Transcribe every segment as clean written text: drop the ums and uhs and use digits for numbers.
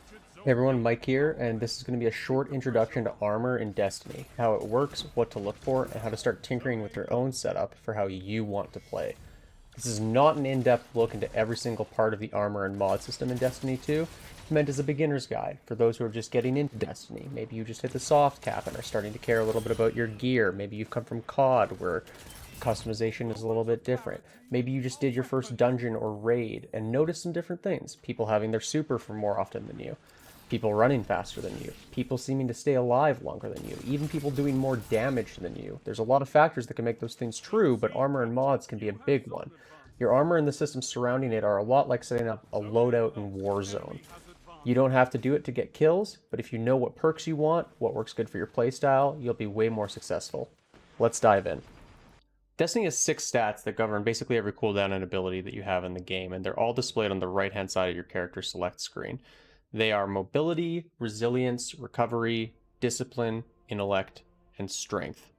Hey everyone, Mike here, and this is going to be a short introduction to armor in Destiny, how it works, what to look for, and how to start tinkering with your own setup for how you want to play. This is not an in-depth look into every single part of the armor and mod system in Destiny 2. It's meant as a beginner's guide for those who are just getting into Destiny. Maybe you just hit the soft cap and are starting to care a little bit about your gear. Maybe you've come from COD where customization is a little bit different. Maybe you just did your first dungeon or raid and noticed some different things. People having their super for more often than you. People running faster than you, people seeming to stay alive longer than you, even people doing more damage than you. There's a lot of factors that can make those things true, but armor and mods can be a big one. Your armor and the systems surrounding it are a lot like setting up a loadout in Warzone. You don't have to do it to get kills, but if you know what perks you want, what works good for your playstyle, you'll be way more successful. Let's dive in. Destiny has 6 stats that govern basically every cooldown and ability that you have in the game, and they're all displayed on the right-hand side of your character select screen. They are mobility, resilience, recovery, discipline, intellect, and strength.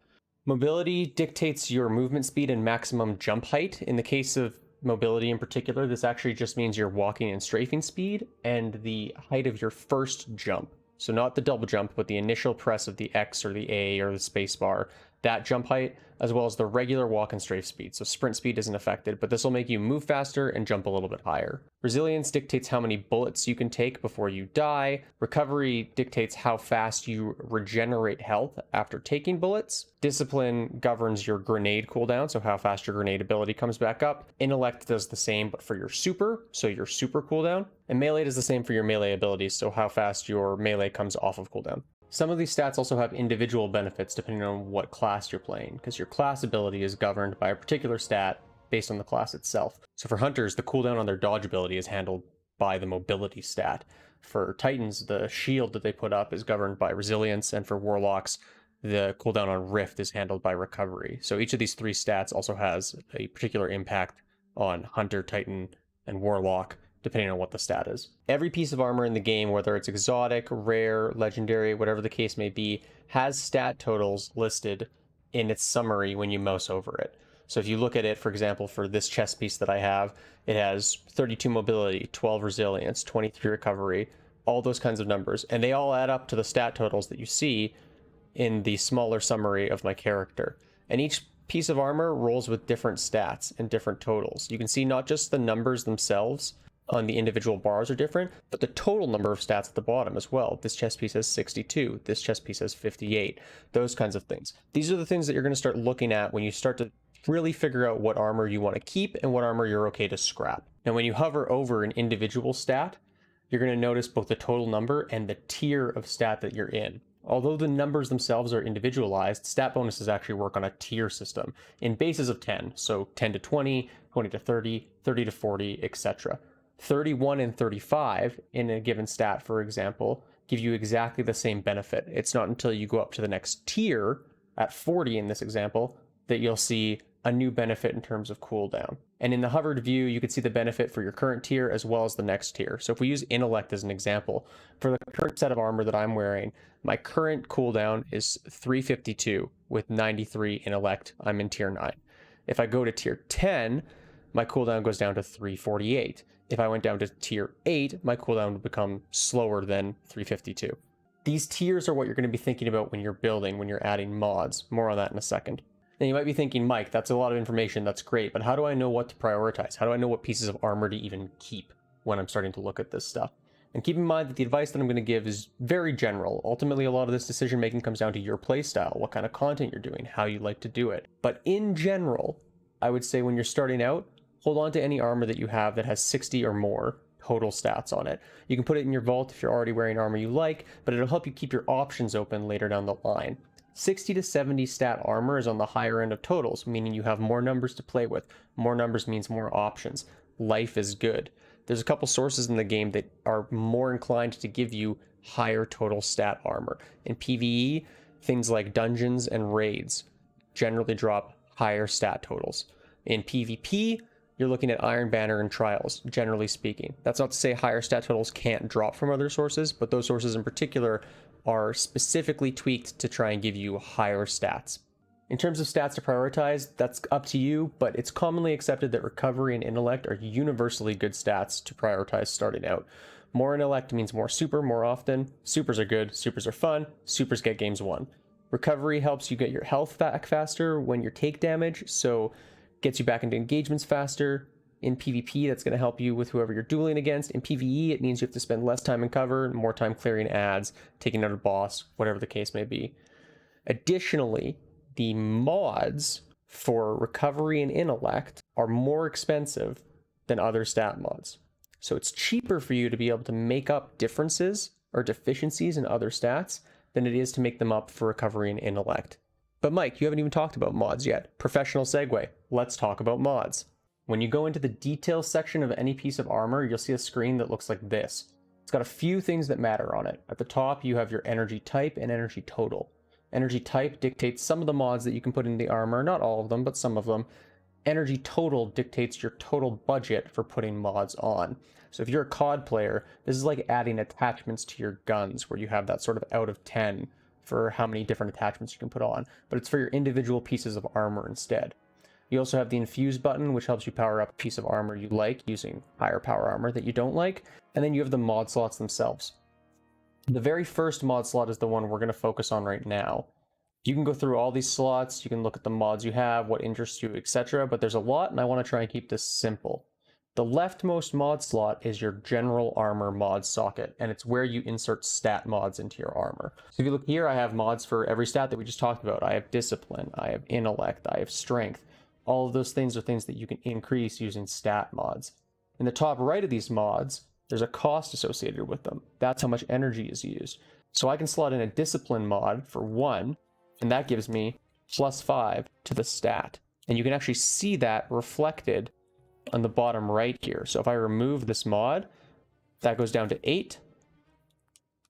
Mobility dictates your movement speed and maximum jump height. In the case of mobility in particular, this actually just means your walking and strafing speed and the height of your first jump. So not the double jump, but the initial press of the X or the A or the space bar, that jump height, as well as the regular walk and strafe speed. So sprint speed isn't affected, but this will make you move faster and jump a little bit higher. Resilience dictates how many bullets you can take before you die. Recovery dictates how fast you regenerate health after taking bullets. Discipline governs your grenade cooldown, so how fast your grenade ability comes back up. Intellect does the same, but for your super, so your super cooldown. And melee does the same for your melee abilities, so how fast your melee comes off of cooldown. Some of these stats also have individual benefits depending on what class you're playing, because your class ability is governed by a particular stat based on the class itself. So for hunters, the cooldown on their dodge ability is handled by the mobility stat. For titans, the shield that they put up is governed by resilience, and for warlocks, the cooldown on rift is handled by recovery. So each of these 3 stats also has a particular impact on hunter, titan, and warlock, depending on what the stat is. Every piece of armor in the game, whether it's exotic, rare, legendary, whatever the case may be, has stat totals listed in its summary when you mouse over it. So if you look at it, for example, for this chest piece that I have, it has 32 mobility, 12 resilience, 23 recovery, all those kinds of numbers, and they all add up to the stat totals that you see in the smaller summary of my character. And each piece of armor rolls with different stats and different totals. You can see not just the numbers themselves on the individual bars are different, but the total number of stats at the bottom as well. This chest piece has 62, this chest piece has 58, those kinds of things. These are the things that you're going to start looking at when you start to really figure out what armor you want to keep and what armor you're okay to scrap. Now, when you hover over an individual stat, you're going to notice both the total number and the tier of stat that you're in. Although the numbers themselves are individualized, stat bonuses actually work on a tier system in bases of 10, so 10 to 20, 20 to 30, 30 to 40, etc. 31 and 35 in a given stat, for example, give you exactly the same benefit. It's not until you go up to the next tier, at 40 in this example, that you'll see a new benefit in terms of cooldown. And in the hovered view, you can see the benefit for your current tier as well as the next tier. So if we use intellect as an example, for the current set of armor that I'm wearing, my current cooldown is 352 with 93 intellect. I'm in tier 9. If I go to tier 10, my cooldown goes down to 348. If I went down to tier 8, my cooldown would become slower than 352. These tiers are what you're going to be thinking about when you're building, when you're adding mods. More on that in a second. Now you might be thinking, Mike, that's a lot of information, that's great, but how do I know what to prioritize? How do I know what pieces of armor to even keep when I'm starting to look at this stuff? And keep in mind that the advice that I'm going to give is very general. Ultimately, a lot of this decision making comes down to your playstyle, what kind of content you're doing, how you like to do it. But in general, I would say when you're starting out, hold on to any armor that you have that has 60 or more total stats on it. You can put it in your vault if you're already wearing armor you like, but it'll help you keep your options open later down the line. 60 to 70 stat armor is on the higher end of totals, meaning you have more numbers to play with. More numbers means more options. Life is good. There's a couple sources in the game that are more inclined to give you higher total stat armor. In PvE, things like dungeons and raids generally drop higher stat totals. In PvP, you're looking at Iron Banner and Trials, generally speaking. That's not to say higher stat totals can't drop from other sources, but those sources in particular are specifically tweaked to try and give you higher stats. In terms of stats to prioritize, that's up to you, but it's commonly accepted that recovery and intellect are universally good stats to prioritize starting out. More intellect means more super more often. Supers are good, supers are fun, supers get games won. Recovery helps you get your health back faster when you take damage, so gets you back into engagements faster. In PvP, that's going to help you with whoever you're dueling against. In PvE, it means you have to spend less time in cover, more time clearing ads, taking out a boss, whatever the case may be. Additionally, the mods for recovery and intellect are more expensive than other stat mods. So it's cheaper for you to be able to make up differences or deficiencies in other stats than it is to make them up for recovery and intellect. But Mike, you haven't even talked about mods yet. Professional segue. Let's talk about mods. When you go into the details section of any piece of armor, you'll see a screen that looks like this. It's got a few things that matter on it. At the top, you have your energy type and energy total. Energy type dictates some of the mods that you can put in the armor, not all of them, but some of them. Energy total dictates your total budget for putting mods on. So if you're a COD player, this is like adding attachments to your guns, where you have that sort of out of 10 for how many different attachments you can put on, but it's for your individual pieces of armor instead. You also have the infuse button, which helps you power up a piece of armor you like using higher power armor that you don't like, and then you have the mod slots themselves. The very first mod slot is the one we're going to focus on right now. You can go through all these slots, you can look at the mods you have, what interests you, etc., but there's a lot, and I want to try and keep this simple. The leftmost mod slot is your general armor mod socket, and it's where you insert stat mods into your armor. So if you look here, I have mods for every stat that we just talked about. I have discipline, I have intellect, I have strength. All of those things are things that you can increase using stat mods. In the top right of these mods, there's a cost associated with them. That's how much energy is used. So I can slot in a discipline mod for 1, and that gives me +5 to the stat. And you can actually see that reflected on the bottom right here. So if I remove this mod, that goes down to 8.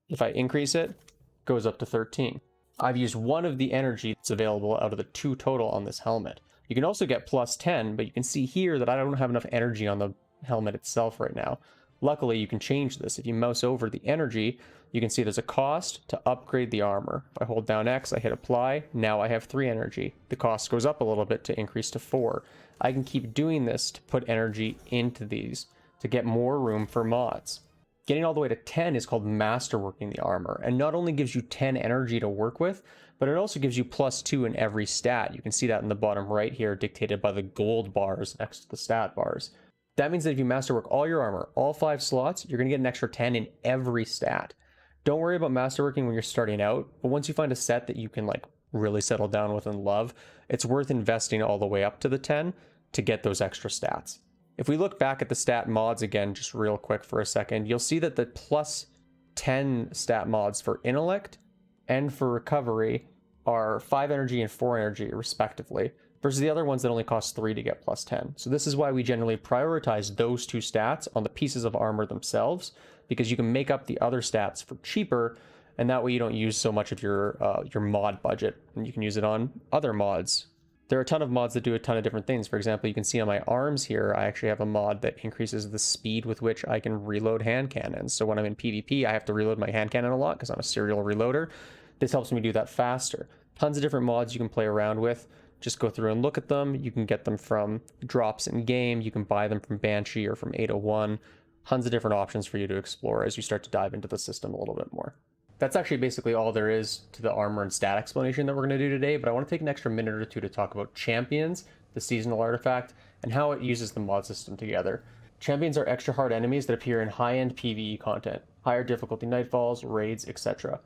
If I increase it, it goes up to 13. I've used one of the energy that's available out of the 2 total on this helmet. You can also get +10, but you can see here that I don't have enough energy on the helmet itself right now. Luckily, you can change this. If you mouse over the energy, you can see there's a cost to upgrade the armor. If I hold down X, I hit apply, now I have 3 energy. The cost goes up a little bit to increase to 4. I can keep doing this to put energy into these to get more room for mods. Getting all the way to 10 is called Masterworking the armor, and not only gives you 10 energy to work with, but it also gives you +2 in every stat. You can see that in the bottom right here, dictated by the gold bars next to the stat bars. That means that if you masterwork all your armor, all 5 slots, you're going to get an extra 10 in every stat. Don't worry about masterworking when you're starting out, but once you find a set that you can like really settle down with and love, it's worth investing all the way up to the 10 to get those extra stats. If we look back at the stat mods again, just real quick for a second, you'll see that the +10 stat mods for intellect and for recovery are 5 energy and 4 energy respectively, versus the other ones that only cost 3 to get +10. So this is why we generally prioritize those 2 stats on the pieces of armor themselves, because you can make up the other stats for cheaper, and that way you don't use so much of your mod budget, and you can use it on other mods. There are a ton of mods that do a ton of different things. For example, you can see on my arms here, I actually have a mod that increases the speed with which I can reload hand cannons. So when I'm in PvP, I have to reload my hand cannon a lot because I'm a serial reloader. This helps me do that faster. Tons of different mods you can play around with. Just go through and look at them. You can get them from drops in game. You can buy them from Banshee or from 801. Tons of different options for you to explore as you start to dive into the system a little bit more. That's actually basically all there is to the armor and stat explanation that we're going to do today, but I want to take an extra minute or two to talk about champions, the seasonal artifact, and how it uses the mod system together. Champions are extra hard enemies that appear in high-end PvE content, higher difficulty nightfalls, raids, etc.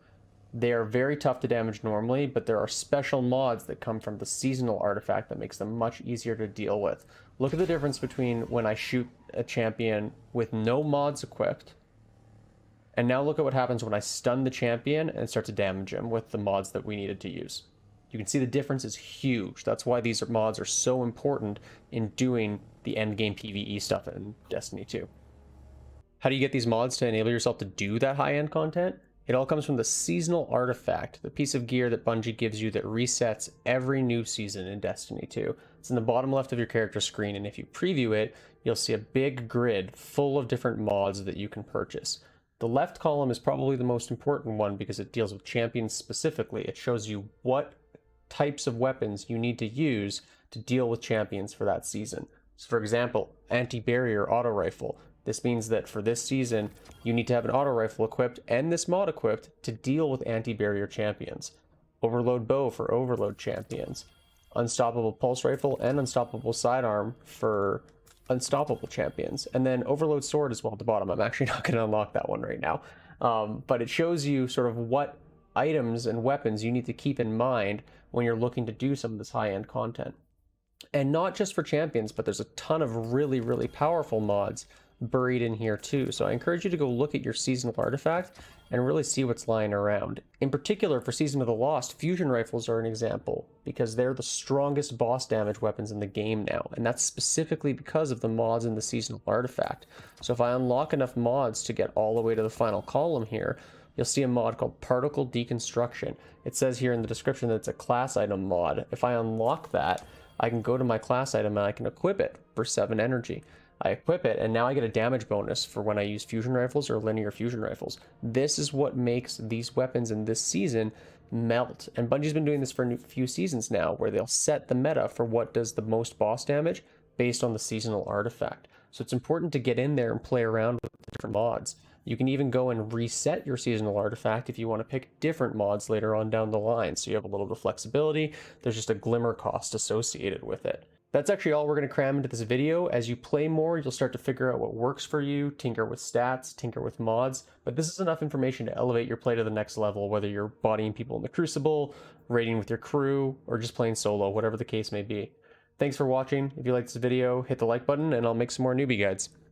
They are very tough to damage normally, but there are special mods that come from the seasonal artifact that makes them much easier to deal with. Look at the difference between when I shoot a champion with no mods equipped, and now look at what happens when I stun the champion and start to damage him with the mods that we needed to use. You can see the difference is huge. That's why these mods are so important in doing the endgame PvE stuff in Destiny 2. How do you get these mods to enable yourself to do that high-end content? It all comes from the seasonal artifact, the piece of gear that Bungie gives you that resets every new season in Destiny 2. It's in the bottom left of your character screen, and if you preview it, you'll see a big grid full of different mods that you can purchase. The left column is probably the most important one because it deals with champions specifically. It shows you what types of weapons you need to use to deal with champions for that season. So for example, anti-barrier auto rifle, This means that for this season, you need to have an auto rifle equipped and this mod equipped to deal with anti-barrier champions. Overload bow for overload champions. Unstoppable pulse rifle and unstoppable sidearm for unstoppable champions. And then overload sword as well at the bottom. I'm actually not going to unlock that one right now. But it shows you sort of what items and weapons you need to keep in mind when you're looking to do some of this high-end content. And not just for champions, but there's a ton of really, really powerful mods buried in here too. So I encourage you to go look at your seasonal artifact and really see what's lying around. In particular, for Season of the Lost, fusion rifles are an example because they're the strongest boss damage weapons in the game now, and that's specifically because of the mods in the seasonal artifact. So if I unlock enough mods to get all the way to the final column here, you'll see a mod called Particle Deconstruction. It says here in the description that it's a class item mod. If I unlock that, I can go to my class item and I can equip it for 7 energy. I equip it, and now I get a damage bonus for when I use fusion rifles or linear fusion rifles. This is what makes these weapons in this season melt. And Bungie's been doing this for a few seasons now, where they'll set the meta for what does the most boss damage based on the seasonal artifact. So it's important to get in there and play around with the different mods. You can even go and reset your seasonal artifact if you want to pick different mods later on down the line. So you have a little bit of flexibility. There's just a glimmer cost associated with it. That's actually all we're going to cram into this video. As you play more, you'll start to figure out what works for you, tinker with stats, tinker with mods, but this is enough information to elevate your play to the next level, whether you're bodying people in the Crucible, raiding with your crew, or just playing solo, whatever the case may be. Thanks for watching. If you like this video, hit the like button and I'll make some more newbie guides.